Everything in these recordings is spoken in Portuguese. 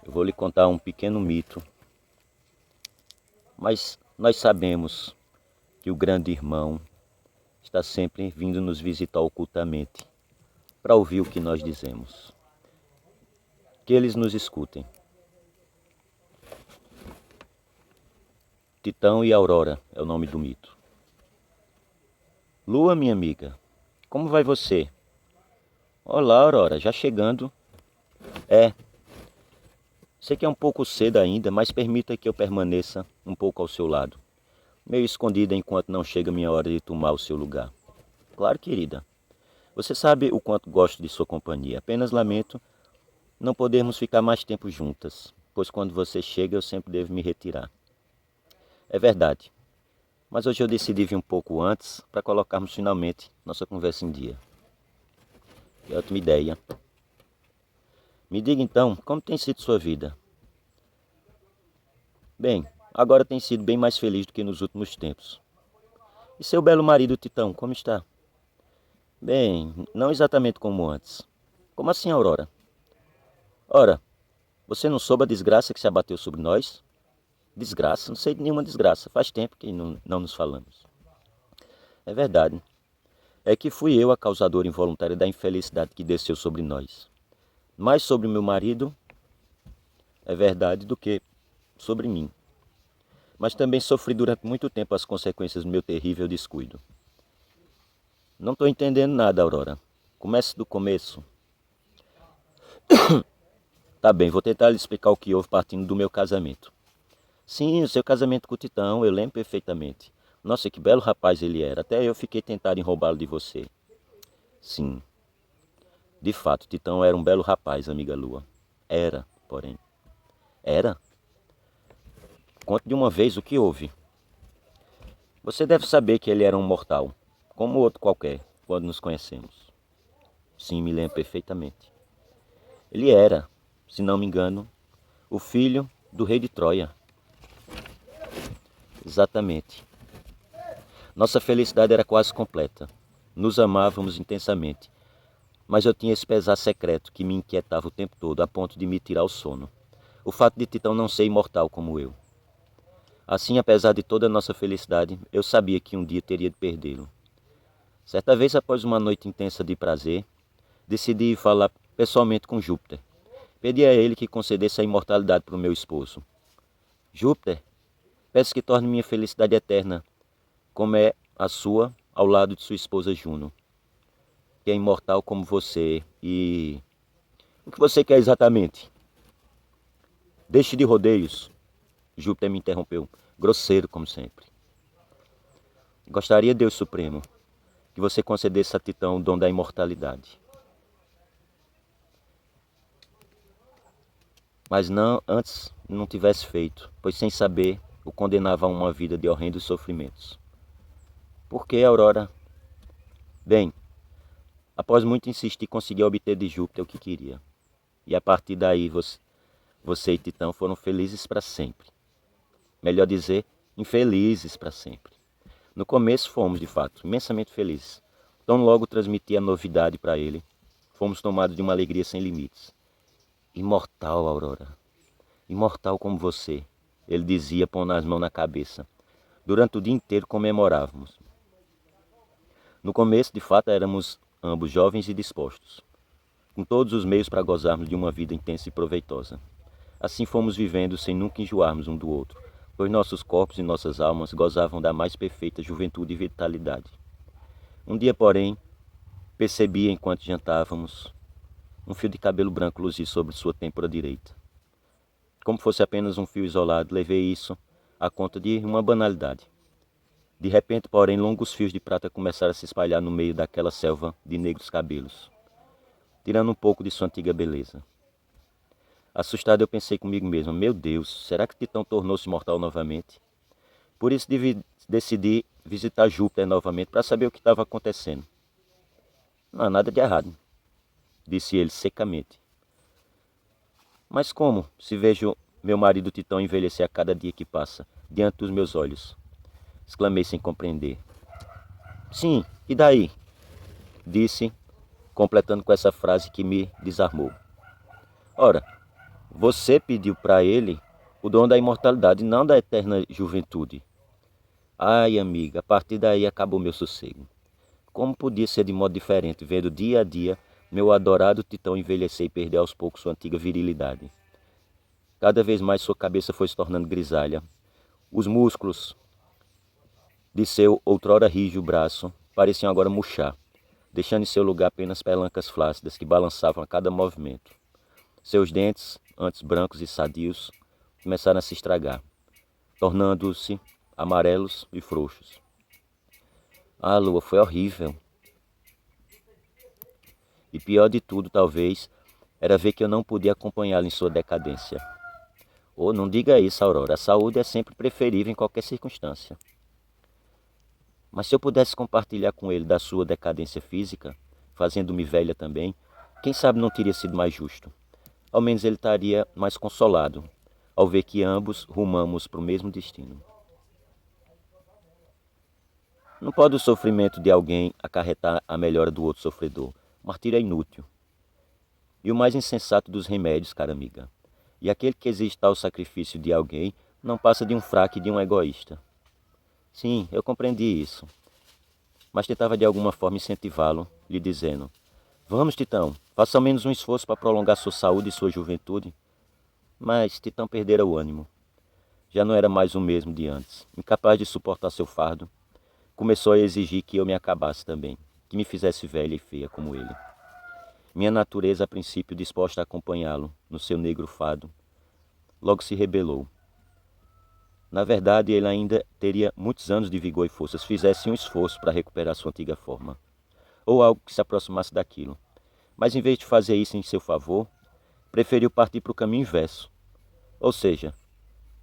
Eu vou lhe contar um pequeno mito, mas nós sabemos que o grande irmão está sempre vindo nos visitar ocultamente para ouvir o que nós dizemos. Que eles nos escutem. Titão e Aurora é o nome do mito. Lua, minha amiga, como vai você? Olá, Aurora, já chegando? Sei que é um pouco cedo ainda, mas permita que eu permaneça um pouco ao seu lado, meio escondida enquanto não chega a minha hora de tomar o seu lugar. Claro, querida. Você sabe o quanto gosto de sua companhia. Apenas lamento não podermos ficar mais tempo juntas, pois quando você chega eu sempre devo me retirar. É verdade, mas hoje eu decidi vir um pouco antes para colocarmos finalmente nossa conversa em dia. Que ótima ideia. Me diga então, como tem sido sua vida? Bem, agora tem sido bem mais feliz do que nos últimos tempos. E seu belo marido Titão, como está? Bem, não exatamente como antes. Como assim, Aurora? Ora, você não soube a desgraça que se abateu sobre nós? Desgraça? Não sei de nenhuma desgraça. Faz tempo que não nos falamos. É verdade. É que fui eu a causadora involuntária da infelicidade que desceu sobre nós. Mais sobre meu marido, é verdade, do que sobre mim. Mas também sofri durante muito tempo as consequências do meu terrível descuido. Não estou entendendo nada, Aurora. Comece do começo. Tá bem, vou tentar lhe explicar o que houve partindo do meu casamento. Sim, o seu casamento com o Titão, eu lembro perfeitamente. Nossa, que belo rapaz ele era. Até eu fiquei tentado em roubá-lo de você. Sim, de fato, Titão era um belo rapaz, amiga Lua. Era, porém. Era? Conte de uma vez o que houve. Você deve saber que ele era um mortal, como outro qualquer, quando nos conhecemos. Sim, me lembro perfeitamente. Ele era, se não me engano, o filho do rei de Troia. Exatamente. Nossa felicidade era quase completa. Nos amávamos intensamente, mas eu tinha esse pesar secreto que me inquietava o tempo todo, a ponto de me tirar o sono. O fato de Titão não ser imortal como eu. Assim, apesar de toda a nossa felicidade, eu sabia que um dia teria de perdê-lo. Certa vez, após uma noite intensa de prazer, decidi falar pessoalmente com Júpiter. Pedi a ele que concedesse a imortalidade para o meu esposo. Júpiter, peço que torne minha felicidade eterna, como é a sua, ao lado de sua esposa Juno, que é imortal como você. E o que você quer exatamente? Deixe de rodeios. Júpiter me interrompeu, grosseiro como sempre. Gostaria, Deus Supremo, que você concedesse a Titão o dom da imortalidade. Mas não antes não tivesse feito, pois sem saber o condenava a uma vida de horrendos sofrimentos. Por que, Aurora? Bem, após muito insistir, consegui obter de Júpiter o que queria. E a partir daí você e Titão foram felizes para sempre. Melhor dizer, infelizes para sempre. No começo fomos, de fato, imensamente felizes. Tão logo transmiti a novidade para ele, fomos tomados de uma alegria sem limites. Imortal, Aurora. Imortal como você, ele dizia, pondo as mãos na cabeça. Durante o dia inteiro comemorávamos. No começo, de fato, éramos ambos jovens e dispostos, com todos os meios para gozarmos de uma vida intensa e proveitosa. Assim fomos vivendo sem nunca enjoarmos um do outro, pois nossos corpos e nossas almas gozavam da mais perfeita juventude e vitalidade. Um dia, porém, percebi enquanto jantávamos um fio de cabelo branco luzir sobre sua têmpora direita. Como fosse apenas um fio isolado, levei isso à conta de uma banalidade. De repente, porém, longos fios de prata começaram a se espalhar no meio daquela selva de negros cabelos, tirando um pouco de sua antiga beleza. Assustado, eu pensei comigo mesmo, meu Deus, será que Titão tornou-se mortal novamente? Por isso decidi visitar Júpiter novamente para saber o que estava acontecendo. Não há nada de errado, disse ele secamente. Mas como, se vejo meu marido Titão envelhecer a cada dia que passa, diante dos meus olhos? Exclamei sem compreender. Sim, e daí? Disse, completando com essa frase que me desarmou. Ora, Você pediu para ele o dom da imortalidade, não da eterna juventude. Ai, amiga, a partir daí acabou meu sossego. Como podia ser de modo diferente, vendo dia a dia meu adorado titão envelhecer e perder aos poucos sua antiga virilidade? Cada vez mais sua cabeça foi se tornando grisalha. Os músculos de seu outrora rígido braço pareciam agora murchar, deixando em seu lugar apenas pelancas flácidas que balançavam a cada movimento. Seus dentes, antes brancos e sadios, começaram a se estragar, tornando-se amarelos e frouxos. Ah, Lua, foi horrível. E pior de tudo, talvez, era ver que eu não podia acompanhá-lo em sua decadência. Oh, não diga isso, Aurora. A saúde é sempre preferível em qualquer circunstância. Mas se eu pudesse compartilhar com ele da sua decadência física, fazendo-me velha também, quem sabe não teria sido mais justo. Ao menos ele estaria mais consolado, ao ver que ambos rumamos para o mesmo destino. Não pode o sofrimento de alguém acarretar a melhora do outro sofredor. O martírio é inútil. E o mais insensato dos remédios, cara amiga. E aquele que exige tal sacrifício de alguém não passa de um fraco e de um egoísta. Sim, eu compreendi isso. Mas tentava de alguma forma incentivá-lo, lhe dizendo: Vamos, Titão, faça ao menos um esforço para prolongar sua saúde e sua juventude. Mas Titão perdera o ânimo. Já não era mais o mesmo de antes. Incapaz de suportar seu fardo, começou a exigir que eu me acabasse também, que me fizesse velha e feia como ele. Minha natureza, a princípio disposta a acompanhá-lo no seu negro fado, logo se rebelou. Na verdade, ele ainda teria muitos anos de vigor e forças, fizesse um esforço para recuperar sua antiga forma, ou algo que se aproximasse daquilo. Mas em vez de fazer isso em seu favor, preferiu partir para o caminho inverso, ou seja,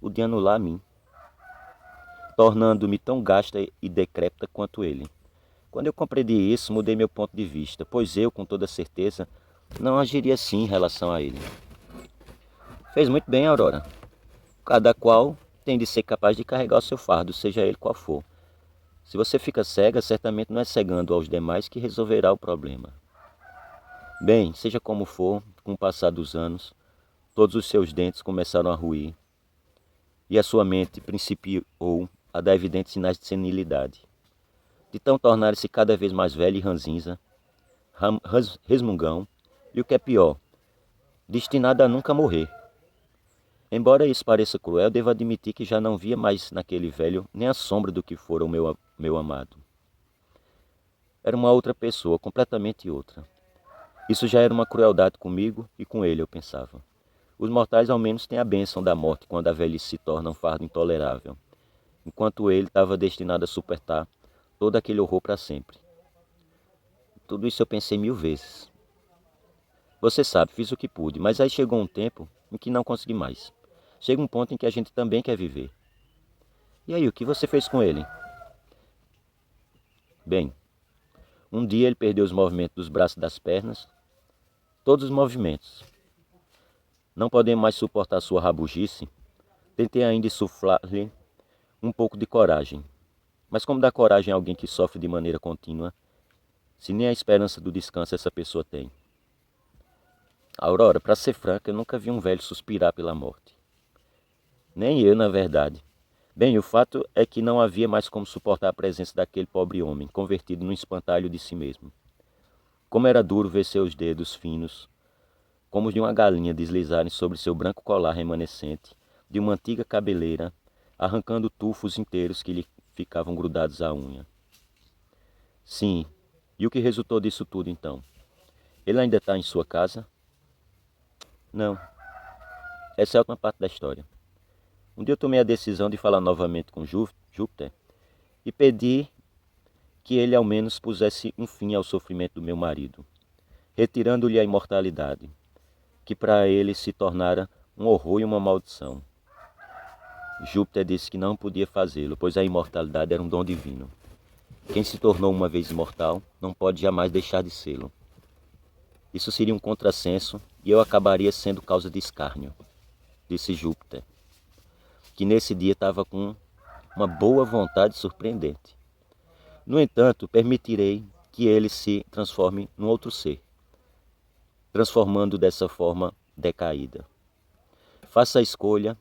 o de anular a mim, tornando-me tão gasta e decrépita quanto ele. Quando eu compreendi isso, mudei meu ponto de vista, pois eu, com toda certeza, não agiria assim em relação a ele. Fez muito bem, Aurora. Cada qual tem de ser capaz de carregar o seu fardo, seja ele qual for. Se você fica cega, certamente não é cegando aos demais que resolverá o problema. Bem, seja como for, com o passar dos anos, todos os seus dentes começaram a ruir, e a sua mente principiou a dar evidentes sinais de senilidade. De tão tornar-se cada vez mais velho e ranzinza, resmungão, e o que é pior, destinado a nunca morrer. Embora isso pareça cruel, devo admitir que já não via mais naquele velho nem a sombra do que fora o meu amado. Era uma outra pessoa, completamente outra. Isso já era uma crueldade comigo e com ele, eu pensava. Os mortais ao menos têm a bênção da morte quando a velhice se torna um fardo intolerável, enquanto ele estava destinado a suportar todo aquele horror para sempre. Tudo isso eu pensei 1000 vezes. Você sabe, fiz o que pude, mas aí chegou um tempo em que não consegui mais. Chega um ponto em que a gente também quer viver. E aí, o que você fez com ele? Bem, um dia ele perdeu os movimentos dos braços e das pernas, todos os movimentos. Não podendo mais suportar sua rabugice, tentei ainda insuflar-lhe um pouco de coragem. Mas como dar coragem a alguém que sofre de maneira contínua, se nem a esperança do descanso essa pessoa tem? Aurora, para ser franca, eu nunca vi um velho suspirar pela morte. Nem eu, na verdade. Bem, o fato é que não havia mais como suportar a presença daquele pobre homem, convertido num espantalho de si mesmo. Como era duro ver seus dedos finos, como os de uma galinha, deslizarem sobre seu branco colar remanescente de uma antiga cabeleira, arrancando tufos inteiros que lhe ficavam grudados à unha. Sim, e o que resultou disso tudo então? Ele ainda está em sua casa? Não. Essa é a última parte da história. Um dia eu tomei a decisão de falar novamente com Júpiter e pedi que ele ao menos pusesse um fim ao sofrimento do meu marido, retirando-lhe a imortalidade, que para ele se tornara um horror e uma maldição. Júpiter disse que não podia fazê-lo, pois a imortalidade era um dom divino. Quem se tornou uma vez imortal não pode jamais deixar de sê-lo. Isso seria um contrassenso e eu acabaria sendo causa de escárnio, disse Júpiter, que nesse dia estava com uma boa vontade surpreendente. No entanto, permitirei que ele se transforme num outro ser, transformando dessa forma decaída. Faça a escolha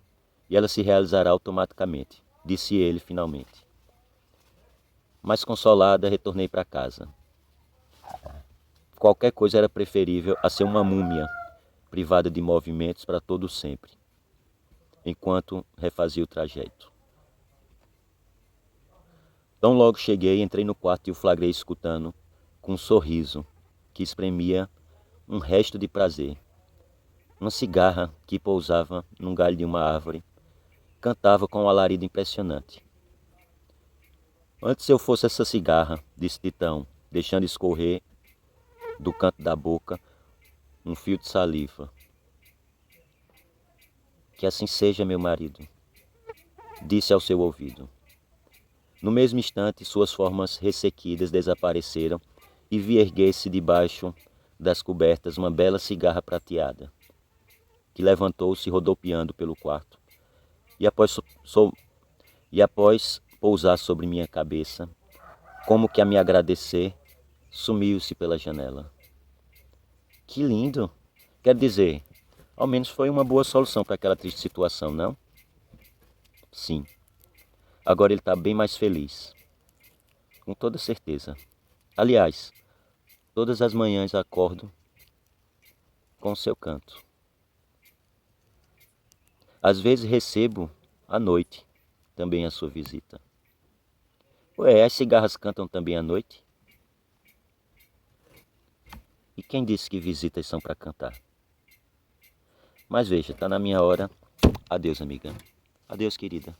e ela se realizará automaticamente, disse ele finalmente. Mais consolada, retornei para casa. Qualquer coisa era preferível a ser uma múmia, privada de movimentos para todo sempre, enquanto refazia o trajeto. Tão logo cheguei, entrei no quarto e o flagrei escutando, com um sorriso que espremia um resto de prazer. Uma cigarra que pousava num galho de uma árvore cantava com um alarido impressionante. Antes eu fosse essa cigarra, disse Titão, deixando escorrer do canto da boca um fio de saliva. Que assim seja, meu marido, disse ao seu ouvido. No mesmo instante, suas formas ressequidas desapareceram e vi erguer-se debaixo das cobertas uma bela cigarra prateada, que levantou-se rodopiando pelo quarto. E após pousar sobre minha cabeça, como que a me agradecer, sumiu-se pela janela. Que lindo! Quer dizer, ao menos foi uma boa solução para aquela triste situação, não? Sim. Agora ele está bem mais feliz. Com toda certeza. Aliás, todas as manhãs acordo com o seu canto. Às vezes recebo, à noite, também a sua visita. Ué, as cigarras cantam também à noite? E quem disse que visitas são para cantar? Mas veja, está na minha hora. Adeus, amiga. Adeus, querida.